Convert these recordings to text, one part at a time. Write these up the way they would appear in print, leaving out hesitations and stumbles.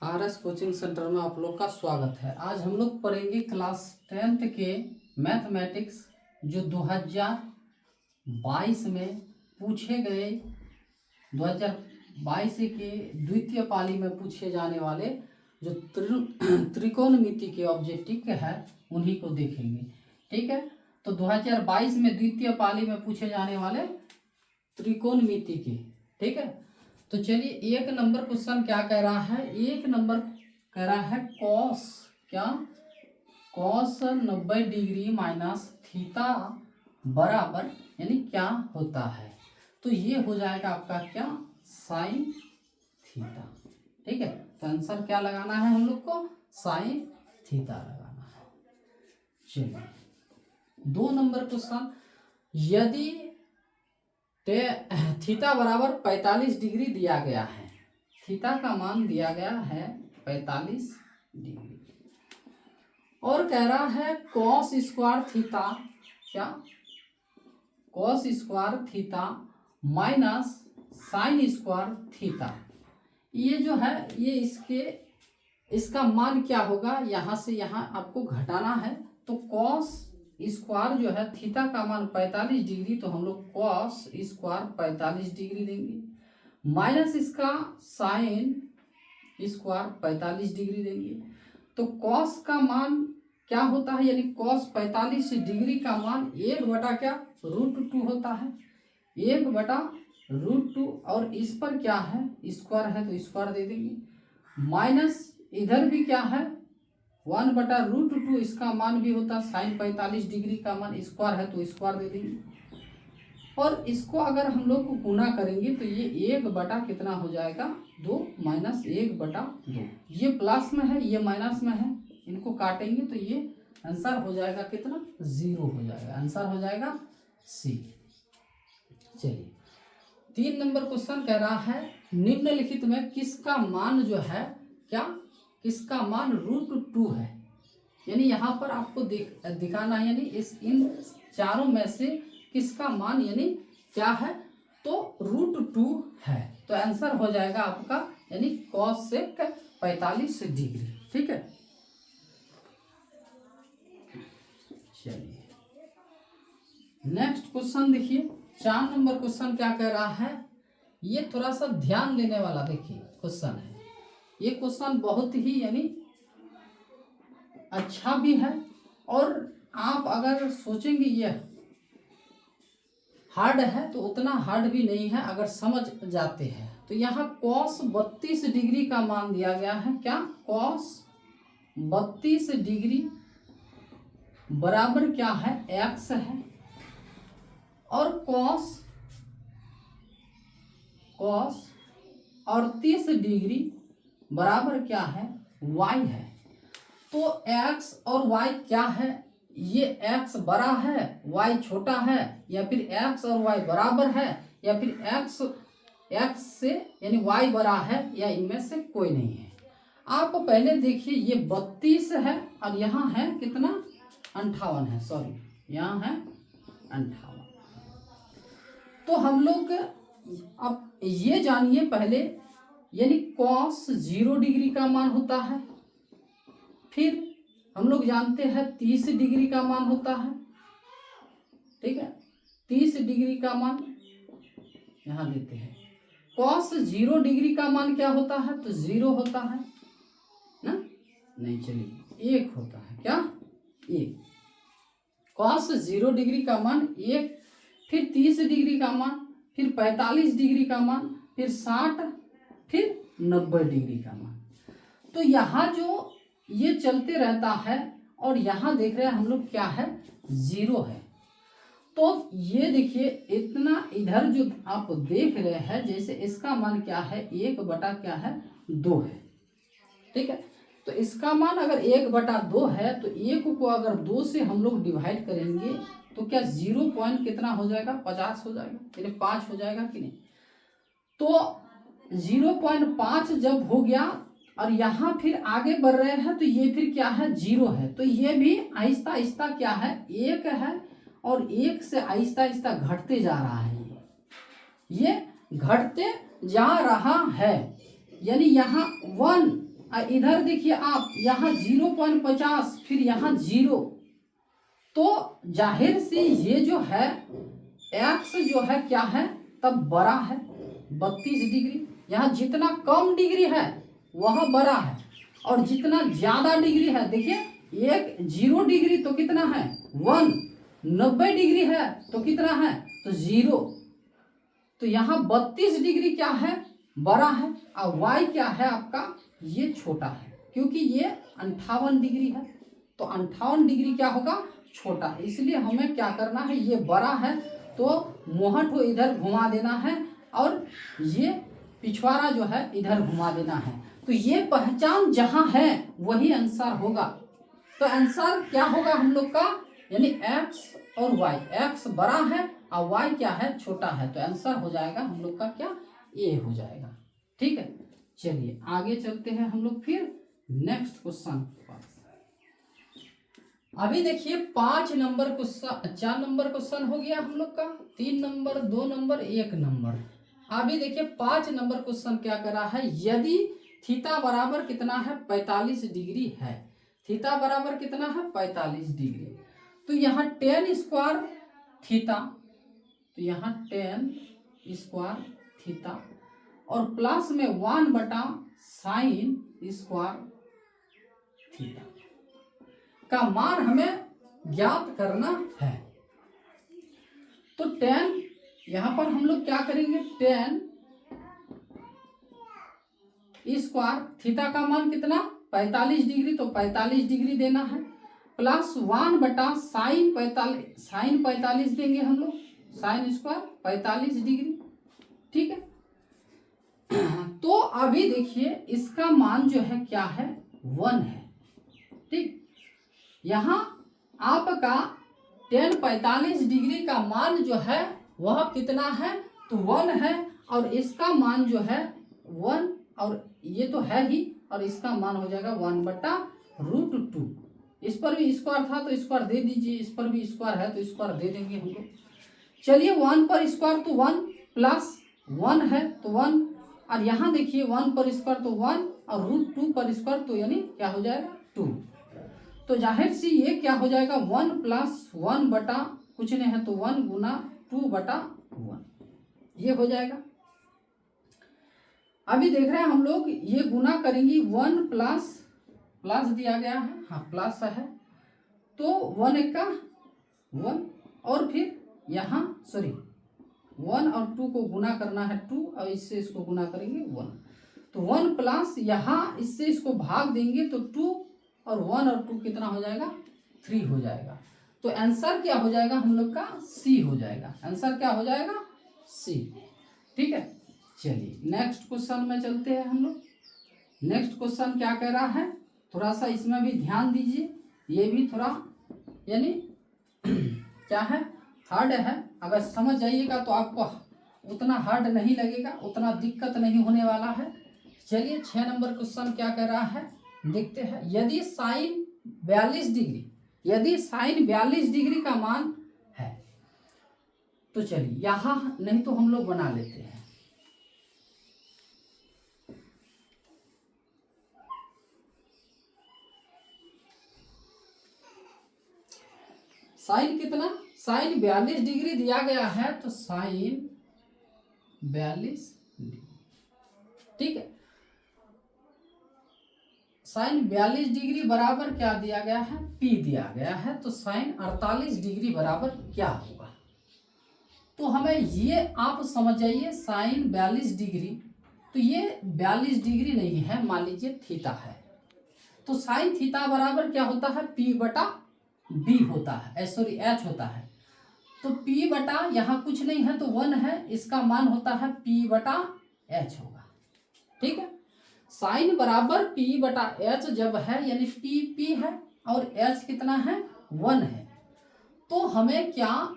RS coaching centre में आप लोग का स्वागत है। आज हम लोग पढ़ेंगे क्लास 10th के मैथमेटिक्स जो 2022 में पूछे गए 2022 के द्वितीय पाली में पूछे जाने वाले जो त्रिकोणमिति के ऑब्जेक्टिव है उन्हीं को देखेंगे। ठीक है, तो 2022 में द्वितीय पाली में पूछे जाने वाले त्रिकोणमिति के, ठीक है। तो चलिए, एक नंबर क्वेश्चन क्या कह रहा है, एक नंबर कह रहा है कॉस क्या कॉस 90 डिग्री माइनस थीटा बराबर यानी क्या होता है। तो ये हो जाएगा आपका क्या, साइन थीटा। ठीक है, तो आंसर क्या लगाना है हम लोग को, साइन थीटा लगाना है। चलिए, 2 नंबर क्वेश्चन, यदि थीटा बराबर 45 डिग्री दिया गया है, थीटा का मान दिया गया है 45 डिग्री, और कह रहा है कॉस स्क्वायर थीटा क्या, cos square theta minus sine square theta, ये जो है ये इसका मान क्या होगा, यहाँ से यहाँ आपको घटाना है। तो कॉस स्क्वायर जो है थीटा का मान 45 डिग्री, तो हम लोग कॉस स्क्वायर 45 डिग्री देंगे, माइनस इसका साइन स्क्वायर 45 डिग्री देंगे। तो कॉस का मान क्या होता है, यानी कॉस 45 डिग्री का मान 1 क्या √2 होता है, 1/√2, और इस पर क्या है स्क्वायर है तो स्क्वायर दे देंगे, माइनस इधर भी क्या है 1/√2, इसका मान भी होता है साइन 45 डिग्री का मान स्क्वायर है तो स्क्वायर दे देंगे। और इसको अगर हम लोग को गुना करेंगे तो ये 1 कितना हो जाएगा 2 माइनस 1/2, ये प्लस में है ये माइनस में है, इनको काटेंगे तो ये आंसर हो जाएगा कितना 0 हो जाएगा, आंसर हो जाएगा सी। चलिए, 3 नंबर क्वेश्चन कह रहा है निम्नलिखित में किसका मान जो है क्या, किसका मान √2 है, यानी यहाँ पर आपको दिखाना है, यानी इन चारों में से किसका मान यानी क्या है, तो √2 है। तो आंसर हो जाएगा आपका यानी कॉस सेक 45 डिग्री। ठीक है, चलिए नेक्स्ट क्वेश्चन देखिए, 4 नंबर क्वेश्चन क्या कह रहा है, ये थोड़ा सा ध्यान देने वाला देखिए क्वेश्चन है। ये क्वेश्चन बहुत ही यानी अच्छा भी है, और आप अगर सोचेंगे ये हार्ड है तो उतना हार्ड भी नहीं है अगर समझ जाते हैं। तो यहाँ कॉस 32 डिग्री का मान दिया गया है, क्या कॉस 32 डिग्री बराबर क्या है एक्स है, और कॉस 38 डिग्री बराबर क्या है वाई है। तो x और y क्या है, ये x बड़ा है y छोटा है, या फिर x और y बराबर है, या फिर x से यानी y बड़ा है, या इनमें से कोई नहीं है। आप पहले देखिए, ये 32 है और यहाँ है कितना 58 है, सॉरी यहाँ है 58। तो हम लोग अब ये जानिए पहले, यानी cos 0 डिग्री का मान होता है, फिर हम लोग जानते हैं 30 डिग्री का मान होता है। ठीक है, 30 डिग्री का मान यहाँ देते हैं। cos 0 डिग्री का मान क्या होता है, तो 0 होता है ना, नहीं चलिए 1 होता है, क्या 1। cos 0 डिग्री का मान 1, फिर 30 डिग्री का मान, फिर 45 डिग्री का मान, फिर 60, फिर 90 डिग्री का मान। तो यहाँ जो ये चलते रहता है, और यहाँ देख रहे हैं हम लोग क्या है 0 है। तो ये देखिए इतना इधर जो आप देख रहे हैं, जैसे इसका मान क्या है 1/2 है। ठीक है, तो इसका मान अगर 1/2 है, तो 1 को अगर 2 से हम लोग डिवाइड करेंगे तो क्या 0 पॉइंट कितना हो जाएगा 50 हो जाएगा, यानी 5 हो जाएगा कि नहीं। तो 0.5 जब हो गया और यहाँ फिर आगे बढ़ रहे हैं, तो ये फिर क्या है 0 है, तो ये भी आहिस्ता आहिस्ता क्या है 1 है, और 1 से आहिस्ता आहिस्ता घटते जा रहा है, ये घटते जा रहा है, यानी यहाँ 1 इधर देखिए आप यहाँ 0.50 फिर यहाँ 0, तो जाहिर सी ये जो है एक्स जो है क्या है तब बड़ा है 32 डिग्री। यहाँ जितना कम डिग्री है वह बड़ा है और जितना ज्यादा डिग्री है, देखिए एक 0 डिग्री तो कितना है 1, 90 डिग्री है तो कितना है तो 0। तो यहाँ 32 डिग्री क्या है बड़ा है और y क्या है आपका ये छोटा है, क्योंकि ये 58 डिग्री है तो 58 डिग्री क्या होगा छोटा है। इसलिए हमें क्या करना है, ये बड़ा है तो मोहर को इधर घुमा देना है और ये पिछवाड़ा जो है इधर घुमा देना है। तो ये पहचान जहां है वही आंसर होगा। तो आंसर क्या होगा हम लोग का, यानी x और y, x बड़ा है और y क्या है छोटा है, तो आंसर हो जाएगा हम लोग का क्या ए हो जाएगा। ठीक है, चलिए आगे चलते हैं हम लोग फिर नेक्स्ट क्वेश्चन। अभी देखिए 5 नंबर क्वेश्चन, 4 नंबर क्वेश्चन हो गया हम लोग का, 3 नंबर 2 नंबर 1 नंबर। अभी देखिए 5 नंबर क्वेश्चन क्या करा है, यदि थीटा बराबर कितना है 45 डिग्री है, थीटा बराबर कितना है 45 डिग्री, तो यहाँ tan स्क्वायर थीटा, तो यहाँ tan स्क्वायर थीटा और प्लस में 1/sin स्क्वायर थीटा का मान हमें ज्ञात करना है। तो tan यहां पर हम लोग क्या करेंगे, tan स्क्वायर थीटा का मान कितना 45 डिग्री, तो 45 डिग्री देना है, प्लस 1/sin 45 देंगे हम लोग, sin स्क्वायर 45 डिग्री। ठीक है, तो अभी देखिए इसका मान जो है क्या है 1 है। ठीक, यहाँ आपका tan 45 डिग्री का मान जो है वह कितना है तो 1 है, और इसका मान जो है 1, और ये तो है ही, और इसका मान हो जाएगा 1/√2। इस पर भी स्क्वायर था तो स्क्वायर दे दीजिए, इस पर भी स्क्वायर है तो स्क्वायर दे देंगे हम लोग। चलिए 1 पर स्क्वायर तो 1 प्लस 1 है तो 1, और यहाँ देखिए 1 पर स्क्वायर तो 1 और √2 पर स्क्वायर तो यानी क्या हो जाएगा 2। तो जाहिर सी ये क्या हो जाएगा 1 + 1 बटा कुछ नहीं है तो 1 × 2/1 ये हो जाएगा। अभी देख रहे हैं हम लोग ये गुना करेंगे 1 प्लस दिया गया है, हाँ प्लस है तो 1 × 1 और फिर यहाँ 1 और 2 को गुना करना है 2 और इससे इसको गुना करेंगे 1, तो 1 प्लस यहाँ इससे इसको भाग देंगे तो 2 और 1 और 2 कितना हो जाएगा 3 हो जाएगा। तो आंसर क्या हो जाएगा हम लोग का सी हो जाएगा, आंसर क्या हो जाएगा सी। ठीक है, चलिए नेक्स्ट क्वेश्चन में चलते हैं हम लोग। नेक्स्ट क्वेश्चन क्या कह रहा है, थोड़ा सा इसमें भी ध्यान दीजिए, ये भी थोड़ा यानी क्या है हार्ड है, अगर समझ जाइएगा तो आपको उतना हार्ड नहीं लगेगा, उतना दिक्कत नहीं होने वाला है। चलिए 6 नंबर क्वेश्चन क्या कह रहा है देखते हैं, यदि साइन 42 डिग्री, यदि साइन 42 डिग्री का मान है, तो चलिए यहाँ नहीं तो हम लोग बना लेते हैं, साइन कितना, साइन 42 डिग्री दिया गया है तो साइन 42 डिग्री। ठीक है, साइन 42 डिग्री बराबर क्या दिया गया है P दिया गया है, तो साइन 48 डिग्री बराबर क्या होगा। तो हमें ये आप समझ जाइए साइन 42 डिग्री, तो ये 42 डिग्री नहीं है, मान लीजिए थीटा है, तो साइन थीटा बराबर क्या होता है P/B होता है, सॉरी H होता है, तो P बटा यहाँ कुछ नहीं है तो 1 है, इसका मान होता है P/H होगा। ठीक है, साइन बराबर P/H जब है यानी P है और H कितना है 1 है, तो हमें क्या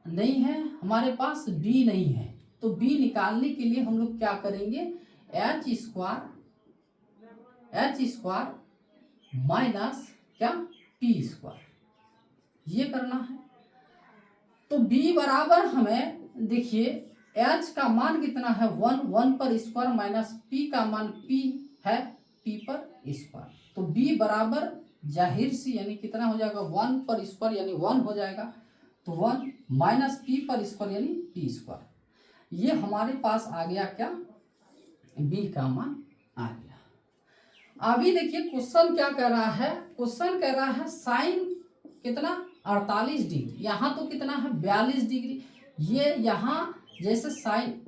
नहीं है, हमारे पास B नहीं है, तो B निकालने के लिए हम लोग क्या करेंगे H स्क्वायर माइनस क्या P स्क्वायर, ये करना है। तो B बराबर हमें देखिए H का मान कितना है 1 पर स्क्वायर माइनस P का मान P है पी पर स्क्वायर। तो बी बराबर जाहिर सी यानी कितना हो जाएगा 1 पर स्क्वायर यानी 1 हो जाएगा। तो 1 माइनस पी पर स्क्वायर यानी पी स्क्वायर। ये हमारे पास आ गया क्या, बी का मान आ गया। अभी देखिए क्वेश्चन क्या कह रहा है, क्वेश्चन कह रहा है साइन कितना 48 डिग्री, यहाँ तो कितना है 42 डिग्री। ये यहाँ जैसे साइन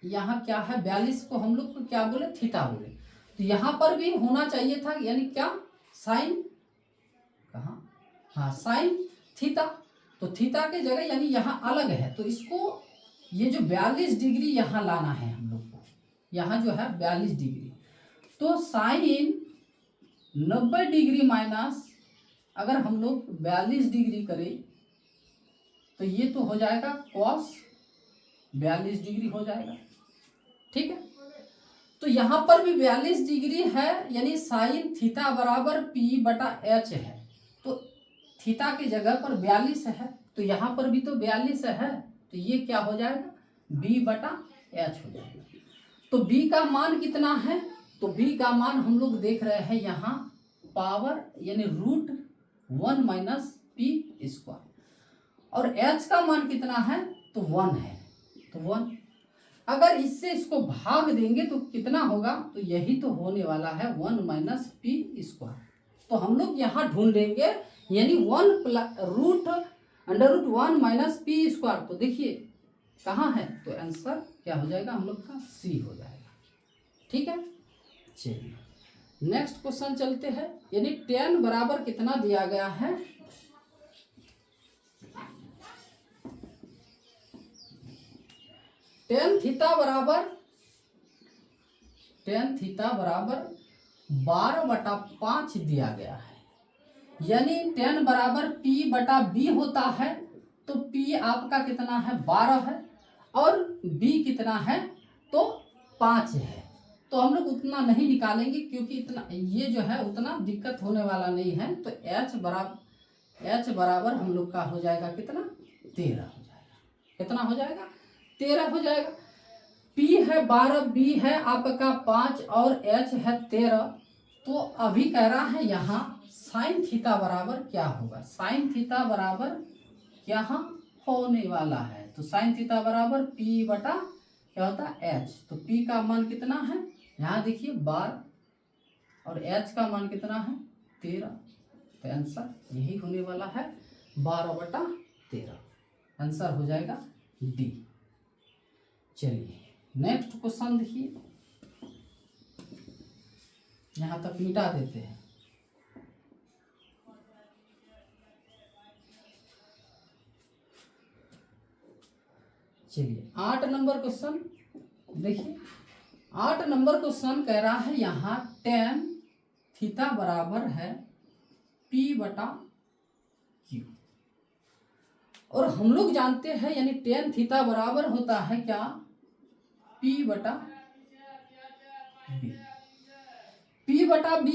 यहाँ क्या है 42 को हम लोग को क्या बोले थीटा बोले, तो यहाँ पर भी होना चाहिए था यानी क्या साइन कहाँ, हाँ साइन थीटा। तो थीटा के जगह यानी यहाँ अलग है, तो इसको ये जो 42 डिग्री यहाँ लाना है हम लोग को, यहाँ जो है 42 डिग्री। तो साइन 90 डिग्री माइनस अगर हम लोग 42 डिग्री करें तो ये तो हो जाएगा कॉस 42 डिग्री हो जाएगा, ठीक है। तो यहाँ पर भी 42 डिग्री है यानी साइन थीटा बराबर पी बटा एच है, तो थीटा की जगह पर 42 है, तो यहाँ पर भी तो 42 है, तो ये क्या हो जाएगा बी बटा एच हो जाएगा। तो बी का मान कितना है, तो बी का मान हम लोग देख रहे हैं यहाँ पावर यानी √1 माइनस पी स्क्वायर, और एच का मान कितना है तो 1 है, तो 1। अगर इससे इसको भाग देंगे तो कितना होगा, तो यही तो होने वाला है 1 माइनस पी स्क्वायर। तो हम लोग यहाँ ढूंढेंगे यानी 1 √1 माइनस पी स्क्वायर। तो देखिए कहाँ है, तो आंसर क्या हो जाएगा हम लोग का सी हो जाएगा, ठीक है। चलिए नेक्स्ट क्वेश्चन चलते हैं, यानी tan बराबर कितना दिया गया है, tan थीटा बराबर 12/5 दिया गया है, यानी tan बराबर p बटा b होता है। तो p आपका कितना है 12 है और b कितना है तो 5 है। तो हम लोग उतना नहीं निकालेंगे क्योंकि इतना ये जो है उतना दिक्कत होने वाला नहीं है। तो h बराबर हम लोग का हो जाएगा कितना 13 हो जाएगा, कितना हो जाएगा 13 हो जाएगा। p है 12, b है आपका 5 और h है 13। तो अभी कह रहा है यहाँ साइन थीटा बराबर क्या होगा, साइन थीटा बराबर क्या होने वाला है, तो साइन थीटा बराबर p बटा क्या होता है h। तो p का मान कितना है यहाँ देखिए 12 और h का मान कितना है 13। तो आंसर यही होने वाला है 12/13, आंसर हो जाएगा डी। चलिए नेक्स्ट क्वेश्चन देखिए, यहाँ तक मिटा देते हैं। चलिए 8 नंबर क्वेश्चन देखिए, 8 नंबर क्वेश्चन कह रहा है यहाँ tan थीटा बराबर है p बटा q, और हम लोग जानते हैं यानी tan थीटा बराबर होता है क्या p बटा b। p बटा b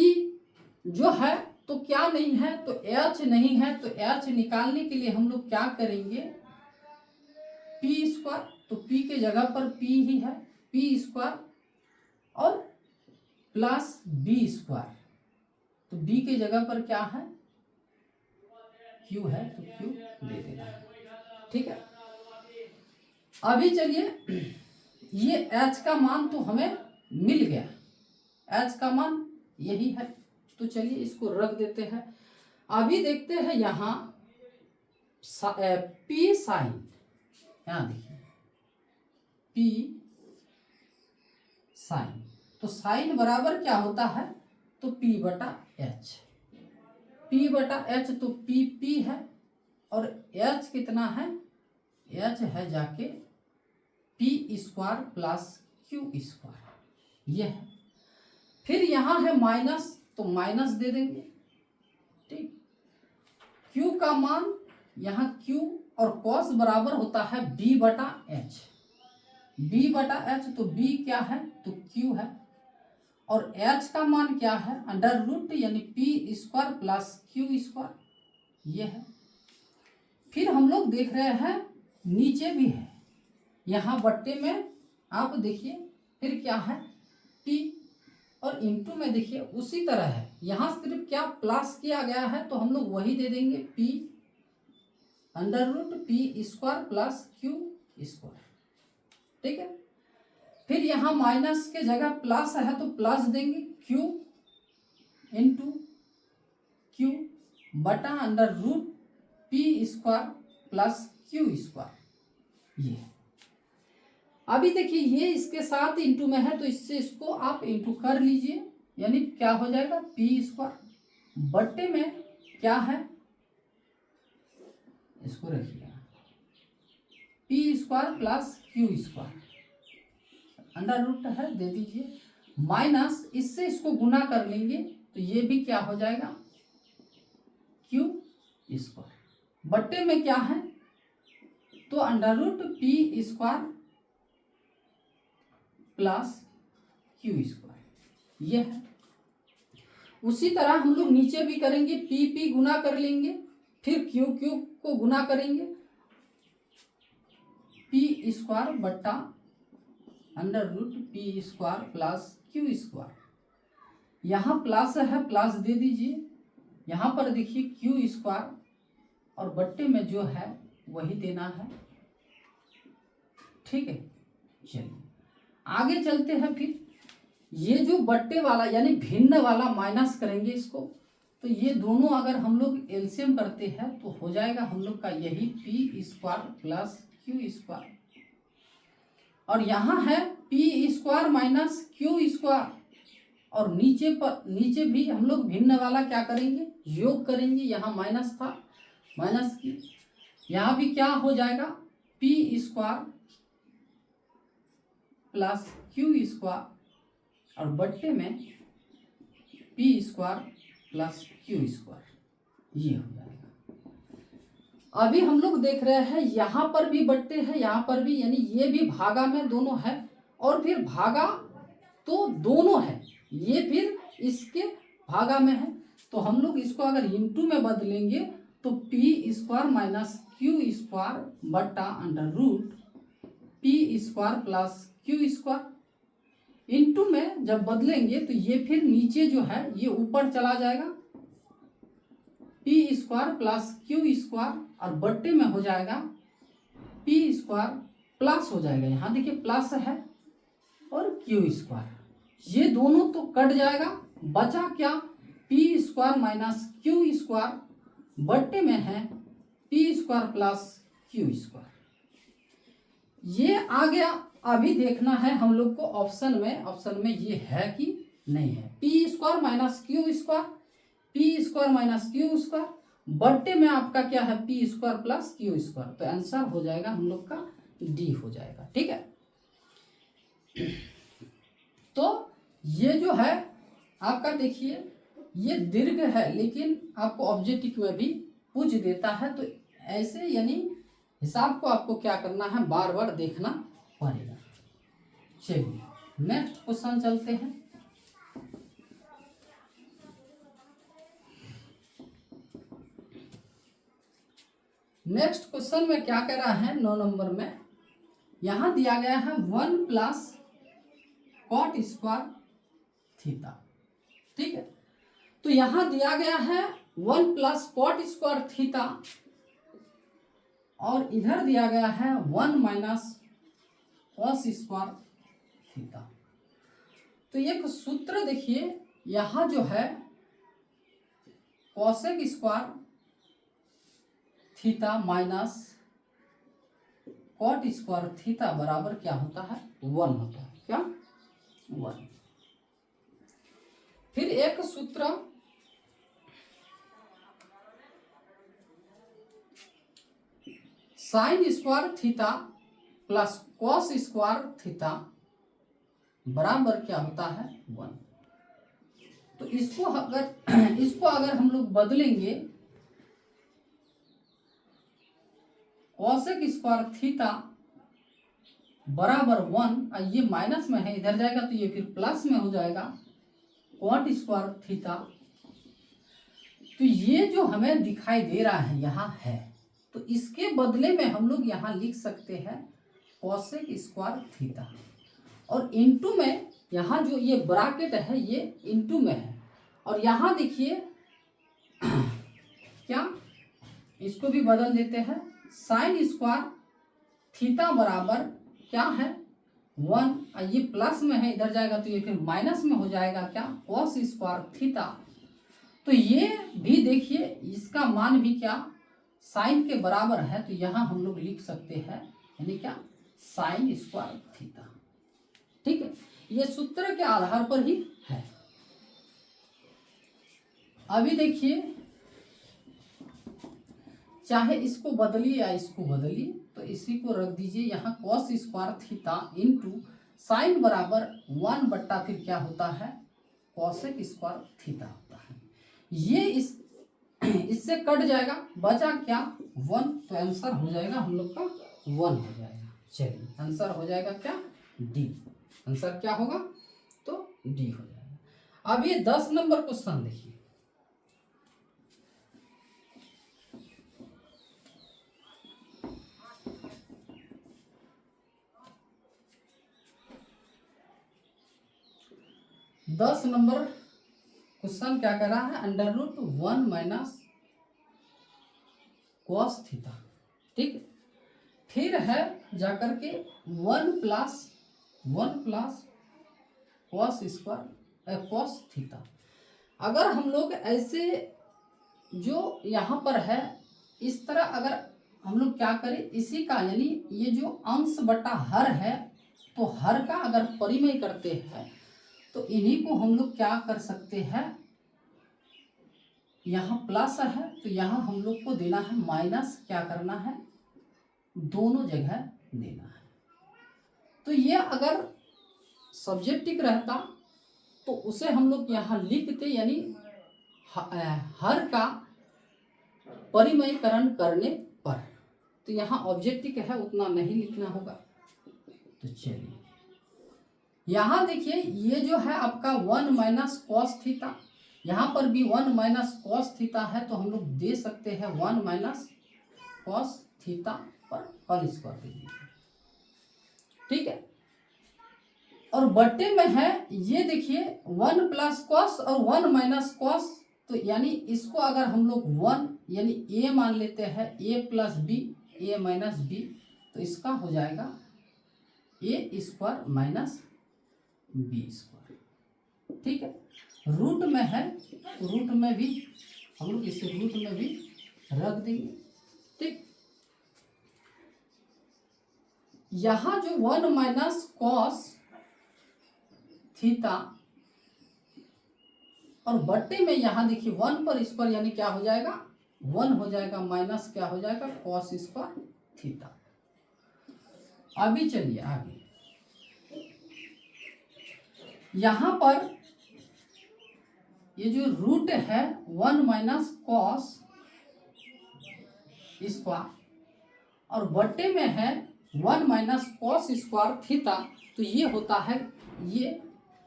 जो है तो क्या नहीं है तो h नहीं है, तो h निकालने के लिए हम लोग क्या करेंगे p स्क्वायर, तो p के जगह पर p ही है p स्क्वायर और प्लस b स्क्वायर। तो b के जगह पर क्या है q है, तो q ले देना है, ठीक है। अभी चलिए ये h का मान तो हमें मिल गया, h का मान यही है, तो चलिए इसको रख देते हैं। अभी देखते हैं यहाँ p साइन, यहाँ देखिए p साइन, तो साइन बराबर क्या होता है तो p बटा h, p बटा h तो p है और h कितना है h है जाके p square plus q square ये है। फिर यहाँ है माइनस, तो माइनस दे देंगे, ठीक। q का मान यहाँ q और cos बराबर होता है b बटा h, b बटा h तो b क्या है तो q है और h का मान क्या है अंडर रूट यानी p square plus q square ये है। फिर हम लोग देख रहे हैं नीचे भी है, यहाँ बट्टे में आप देखिए फिर क्या है p, और इंटू में देखिए उसी तरह है, यहाँ सिर्फ क्या प्लस किया गया है तो हम लोग वही दे देंगे p under root p square plus q square. ठीक है, फिर यहाँ माइनस के जगह प्लस है तो प्लस देंगे q इंटू क्यू बटा under root p square plus q square. ये अभी देखिए ये इसके साथ इंटू में है तो इससे इसको आप इंटू कर लीजिए, यानी क्या हो जाएगा पी स्क्वायर बट्टे में क्या है, इसको रखिए p square plus q square under root है दे दीजिए, माइनस इससे इसको गुना कर लेंगे तो ये भी क्या हो जाएगा क्यू स्क्वायर बट्टे में क्या है तो under root p square plus q square ये है। उसी तरह हम लोग नीचे भी करेंगे, पी गुना कर लेंगे, फिर क्यू को गुना करेंगे, पी स्क्वायर बट्टा under root p square plus q square. यहाँ प्लस है प्लस दे दीजिए, यहाँ पर देखिए क्यू स्क्वायर और बट्टे में जो है वही देना है। ठीक है, चलिए आगे चलते हैं। फिर ये जो बट्टे वाला यानी भिन्न वाला माइनस करेंगे इसको, तो ये दोनों अगर हम लोग एलसीएम करते हैं तो हो जाएगा हम लोग का यही P square plus q square, और यहाँ है P square minus q square, और नीचे भी हम लोग भिन्न वाला क्या करेंगे योग करेंगे, यहाँ माइनस था माइनस की, यहाँ भी क्या हो जाएगा P square plus q square और बट्टे में P square plus q square ये हो जाएगा। अभी हम लोग देख रहे हैं यहाँ पर भी बट्टे हैं, यहाँ पर भी, यानी ये भी भागा में दोनों है और फिर भागा तो दोनों है, ये फिर इसके भागा में है, तो हम लोग इसको अगर इंटू में बदलेंगे तो p square minus q square बट्टा under root p square plus q square. Into में जब बदलेंगे तो ये फिर नीचे जो है ये ऊपर चला जाएगा, P square plus q square और बट्टे में हो जाएगा पी स्क्वायर प्लस हो जाएगा, यहाँ देखिए प्लस है और क्यू स्क्वायर, ये दोनों तो कट जाएगा, बचा क्या P square minus q square बट्टे में है P square plus q square. ये आ गया। अभी देखना है हम लोग को ऑप्शन में ये है कि नहीं है, P square minus q square, P square minus q square बट्टे में आपका क्या है P square plus q square, तो आंसर हो जाएगा हम लोग का डी हो जाएगा। ठीक है, तो ये जो है आपका देखिए ये दीर्घ है लेकिन आपको ऑब्जेक्टिव में भी पूछ देता है, तो ऐसे यानी हिसाब को आपको क्या करना है बार बार देखना पड़ेगा। चलिए नेक्स्ट क्वेश्चन चलते हैं। नेक्स्ट क्वेश्चन में क्या कह रहा है 9 नंबर में, यहां दिया गया है 1 प्लस कॉट स्क्वायर थीटा। ठीक है, तो यहां दिया गया है 1 प्लस कॉट स्क्वायर थीटा और इधर दिया गया है 1 माइनस कॉस स्क्वायर थीटा। तो एक सूत्र देखिए यहां जो है cosec square theta minus cot square theta बराबर क्या होता है 1 होता है, क्या 1। फिर एक सूत्र sine square theta plus cos square theta बराबर क्या होता है 1। तो इसको अगर हम लोग बदलेंगे कॉसेक स्क्वायर थीटा बराबर 1, ये माइनस में है इधर जाएगा तो ये फिर प्लस में हो जाएगा कॉट स्क्वायर थीटा। तो ये जो हमें दिखाई दे रहा है यहाँ है, तो इसके बदले में हम लोग यहाँ लिख सकते हैं कॉसेक स्क्वायर थीटा और इनटू में यहाँ जो ये ब्रैकेट है ये इनटू में है, और यहाँ देखिए क्या, इसको भी बदल देते हैं, साइन स्क्वायर थीटा बराबर क्या है 1, ये प्लस में है, इधर जाएगा तो ये फिर माइनस में हो जाएगा क्या, कॉस स्क्वायर थीटा। तो ये भी देखिए इसका मान भी क्या साइन के बराबर है, तो यहाँ हम लोग लिख सकते हैं यानी क्या साइन स्क्वायर थीटा। ठीक है, ये सूत्र के आधार पर ही है। अभी देखिए चाहे इसको बदलिए या इसको बदलिए, तो इसी को रख दीजिए यहाँ cos square theta into sine बराबर 1 बट्टा फिर क्या होता है कॉसेक स्क्वायर थीटा होता है। ये इससे कट जाएगा, बचा क्या 1, तो आंसर हो जाएगा हम लोग का 1 हो जाएगा। चलिए आंसर हो जाएगा क्या डी, आंसर क्या होगा तो डी हो जाएगा। अब ये 10 नंबर क्वेश्चन देखिए, दस नंबर क्वेश्चन क्या कर रहा है, under root 1 minus cos theta. ठीक, फिर है जाकर के 1 plus cos square cos theta. अगर हम लोग ऐसे जो यहाँ पर है इस तरह अगर हम लोग क्या करें, इसी का यानी ये जो अंश बटा हर है, तो हर का अगर परिमेय करते हैं तो इन्हीं को हम लोग क्या कर सकते हैं, यहाँ प्लस है तो यहाँ हम लोग को देना है माइनस, क्या करना है दोनों जगह देना है। तो ये अगर सब्जेक्टिव रहता तो उसे हम लोग यहाँ लिखते यानी हर का परिमयकरण करने पर, तो यहाँ ऑब्जेक्टिव है उतना नहीं लिखना होगा। तो चलिए यहाँ देखिए ये जो है आपका 1 माइनस कॉस थीटा, यहाँ पर भी 1 माइनस कॉस थीटा है, तो हम लोग दे सकते हैं 1 माइनस कॉस थीटा पर होल स्क्वायर दे दीजिए। ठीक है, और बट्टे में है ये देखिए 1 प्लस कॉस और 1 माइनस कॉस, तो यानी इसको अगर हम लोग 1 यानी a मान लेते हैं, a plus b a minus b, तो इसका हो जाएगा a square minus b square. ठीक है, रूट में है तो रूट में भी हम लोग इसे रूट में भी रख देंगे। ठीक, यहां जो 1 माइनस कॉस थीटा और बट्टे में यहां देखिए 1 पर स्क्वायर यानी क्या हो जाएगा 1 हो जाएगा, माइनस क्या हो जाएगा कॉस स्क्वायर थीटा। अभी चलिए आगे, यहां पर ये जो रूट है 1 माइनस कॉस स्क्वायर और बट्टे में है 1 माइनस कॉस स्क्वायर थीटा, तो ये होता है ये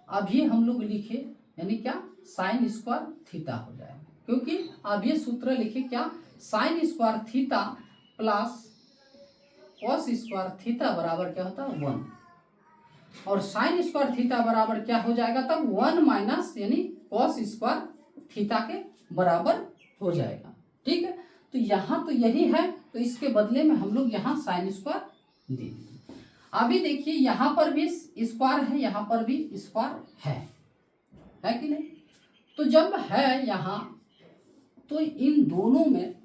अभी हम लोग लिखे यानी क्या साइन स्क्वायर थीटा हो जाएगा, क्योंकि अब ये सूत्र लिखे क्या sine square theta plus cos square theta बराबर क्या होता है 1, और साइन स्क्वायर थीटा बराबर क्या हो जाएगा तब 1 माइनस यानी कॉस स्क्वायर थीटा के बराबर हो जाएगा। ठीक है, तो यहाँ तो यही है, तो इसके बदले में हम लोग यहाँ साइन स्क्वायर दे देंगे। अभी देखिए यहाँ पर भी स्क्वायर है, यहाँ पर भी स्क्वायर है कि नहीं, तो जब है यहाँ तो इन दोनों में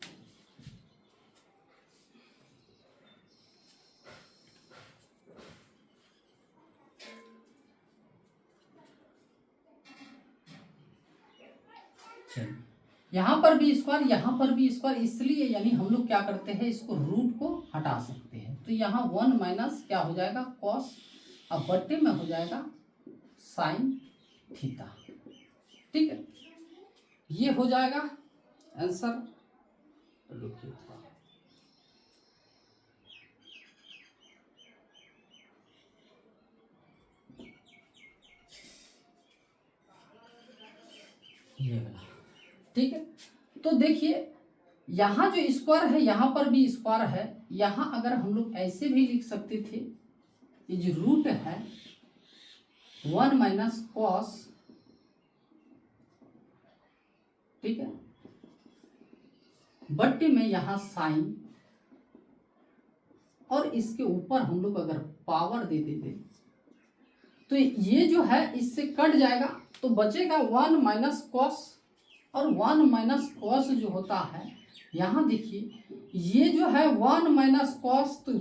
यहाँ पर भी स्क्वायर यहाँ पर भी स्क्वायर, इसलिए यानी हम लोग क्या करते हैं इसको रूट को हटा सकते हैं, तो यहाँ 1 माइनस क्या हो जाएगा कॉस, अब बट्टे में हो जाएगा साइन थीटा। ठीक है, ये हो जाएगा आंसर। ये वाला ठीक है, तो देखिए यहाँ जो स्क्वायर है यहाँ पर भी स्क्वायर है, यहाँ अगर हम लोग ऐसे भी लिख सकते थे, ये जो रूट है 1 माइनस कॉस, ठीक है, बट्टे में यहाँ साइन, और इसके ऊपर हम लोग अगर पावर दे देते तो ये जो है इससे कट जाएगा, तो बचेगा 1 माइनस कॉस, और 1 माइनस कॉस जो होता है यहाँ देखिए ये जो है 1 माइनस कॉस, तो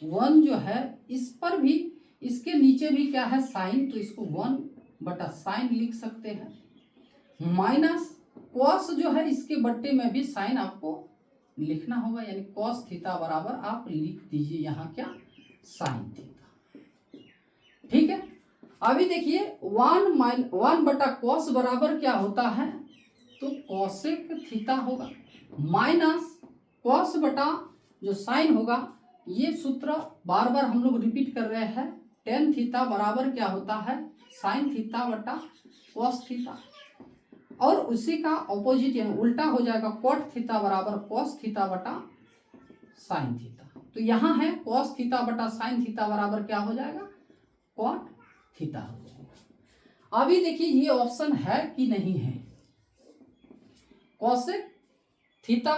1 जो है इस पर भी, इसके नीचे भी क्या है साइन, तो इसको 1 बटा साइन लिख सकते हैं। माइनस कॉस जो है इसके बट्टे में भी साइन आपको लिखना होगा, यानी कॉस थीटा बराबर आप लिख दीजिए यहाँ क्या, साइन थीटा, ठीक है। अभी देखिए 1 बटा कॉस बराबर क्या होता है, तो कॉसेक थीटा होगा, माइनस कॉस बटा जो साइन होगा, ये सूत्र बार बार हम लोग रिपीट कर रहे हैं, टेन थीटा बराबर क्या होता है, साइन थीटा बटा कॉस थीटा, और उसी का ऑपोजिट यानी उल्टा हो जाएगा, कॉट थीटा बराबर कॉस थीटा बटा साइन थीटा। तो यहाँ है कॉस थीटा बटा साइन थीटा बराबर क्या हो जाएगा, कॉट थीटा हो जाएगा। अभी देखिए ये ऑप्शन है कि नहीं है, cosec theta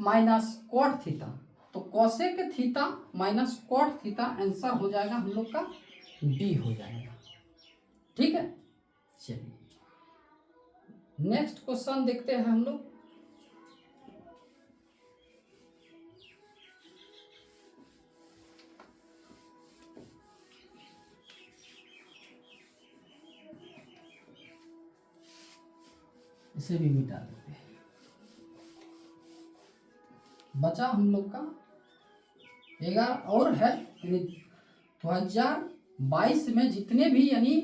minus cot theta, तो cosec theta minus cot theta answer हो जाएगा हम लोग का डी हो जाएगा, ठीक है। चलिए नेक्स्ट क्वेश्चन देखते हैं हम लोग। इसे भी मिटा देते हैं, बचा हम लोग का 11 और है, यानी 2022 में जितने भी यानी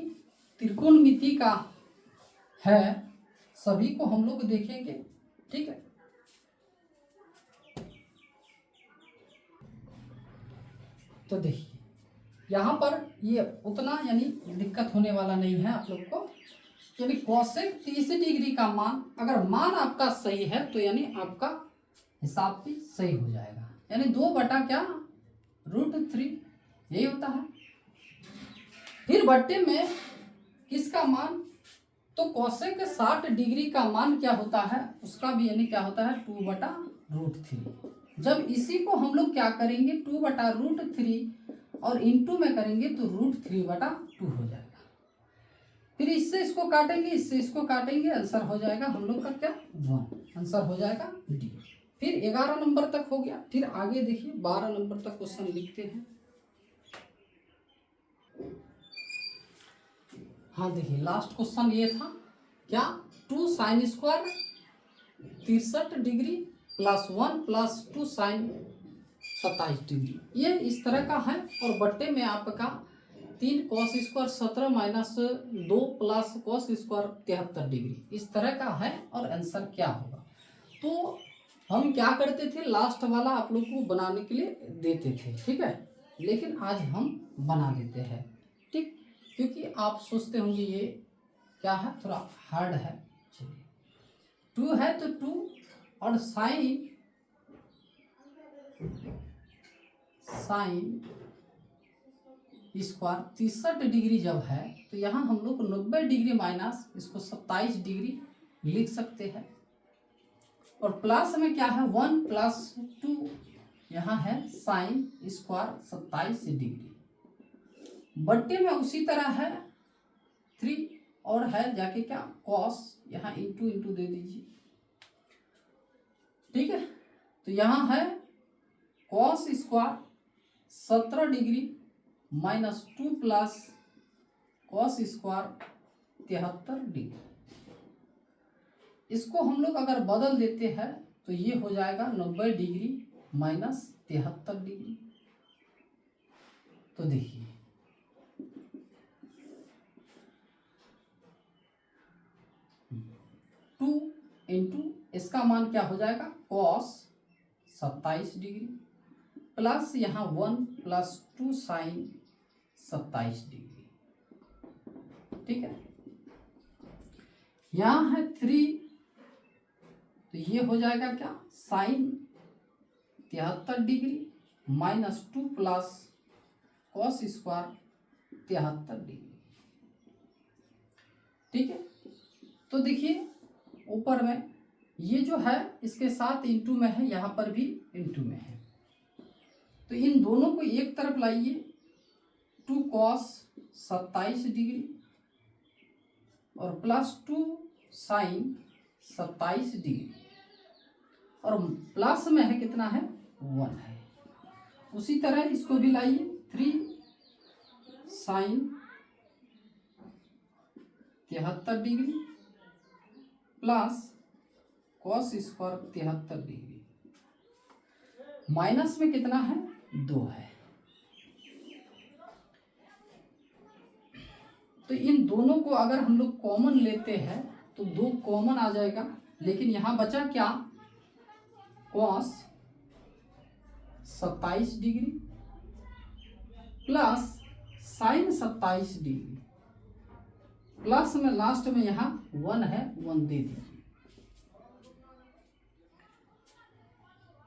त्रिकोणमिति का है सभी को हम लोग देखेंगे, ठीक है। तो देखिए यहाँ पर ये उतना यानी दिक्कत होने वाला नहीं है आप लोग को, यानी कोसेक 30 डिग्री का मान अगर मान आपका सही है तो यानी आपका हिसाब भी सही हो जाएगा, यानी 2 बटा क्या √3 यही होता है। फिर बट्टे में किसका मान, तो कोसेक 60 डिग्री का मान क्या होता है, उसका भी यानी क्या होता है 2 बटा √3। जब इसी को हम लोग क्या करेंगे 2 बटा √3 और इंटू में करेंगे तो √3 बटा 2 हो जाएगा। फिर इससे इसको काटेंगे, इससे इसको काटेंगे, आंसर हो जाएगा हम लोग का क्या 1, आंसर हो जाएगा डी। फिर 11 नंबर तक हो गया, फिर आगे देखिए 12 नंबर तक क्वेश्चन लिखते हैं। हाँ देखिए लास्ट क्वेश्चन ये था क्या, 2 sine square 63 degree plus 1 plus 2 sine 27 degree, ये इस तरह का है, और बट्टे में आपका 3 cos square 17 minus 2 plus cos square 73 degree, इस तरह का है, और आंसर क्या होगा। तो हम क्या करते थे, लास्ट वाला आप लोग को बनाने के लिए देते थे, ठीक है, लेकिन आज हम बना देते हैं, ठीक, क्योंकि आप सोचते होंगे ये क्या है थोड़ा हार्ड है। चलिए 2 है तो 2 और साइन स्क्वायर 63 डिग्री जब है तो यहाँ हम लोग 90 डिग्री माइनस इसको 27 डिग्री लिख सकते हैं, और प्लस में क्या है 1 प्लस 2 यहाँ है साइन स्क्वायर 27 डिग्री, बट्टे में उसी तरह है 3 और है जाके क्या कॉस, यहाँ इंटू इंटू दे दीजिए, ठीक है। तो यहाँ है cos square 17 degree minus 2 plus cos square 73 degree, इसको हम लोग अगर बदल देते हैं तो ये हो जाएगा 90 डिग्री माइनस 73 डिग्री। तो देखिए 2 इंटू इसका मान क्या हो जाएगा कॉस 27 डिग्री प्लस यहाँ 1 प्लस 2 साइन 27 डिग्री, ठीक है। यहाँ है 3 तो ये हो जाएगा क्या sine 73 degree minus 2 plus cos square 73 degree. ठीक है, तो देखिए ऊपर में ये जो है इसके साथ इंटू में है, यहाँ पर भी इंटू में है, तो इन दोनों को एक तरफ लाइए, 2 cos 27 डिग्री और प्लस 2 sin 27 डिग्री, और प्लस में है कितना है 1 है। उसी तरह इसको भी लाइए, 3 sin 73 degree plus cos square 73 degree, minus में कितना है 2 है। तो इन दोनों को अगर हम लोग कॉमन लेते हैं तो 2 कॉमन आ जाएगा, लेकिन यहां बचा क्या, cos 27 degree plus sin 27 degree, plus में लास्ट में यहाँ 1 है, 1 दे दीजिए।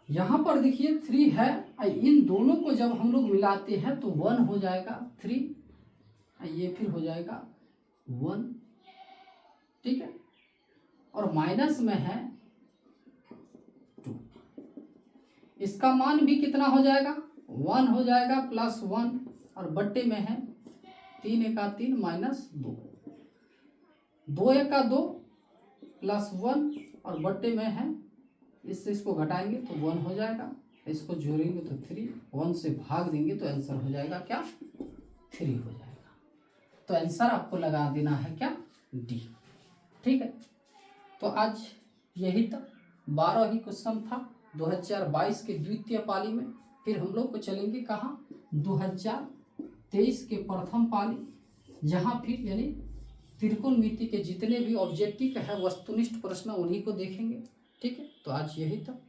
यहाँ पर देखिए 3 है, इन दोनों को जब हम लोग मिलाते हैं तो 1 हो जाएगा 3, ये फिर हो जाएगा 1। ठीक है, और माइनस में है 2, इसका मान भी कितना हो जाएगा 1 हो जाएगा प्लस 1, और बट्टे में है 3 एका 3 माइनस 2, 2 एका 2 प्लस 1, और बट्टे में है, इससे इसको घटाएंगे तो 1 हो जाएगा, इसको जोड़ेंगे तो 3, 1 से भाग देंगे तो आंसर हो जाएगा क्या 3 हो जाएगा। तो आंसर आपको लगा देना है क्या डी। ठीक है, तो आज यही तक 12 ही क्वेश्चन था 2022 के द्वितीय पाली में। फिर हम लोग को चलेंगे कहाँ 2023 के प्रथम पाली, जहाँ फिर यानी त्रिकोणमिति के जितने भी ऑब्जेक्टिव है वस्तुनिष्ठ प्रश्न उन्हीं को देखेंगे। ठीक है, तो आज यही तक।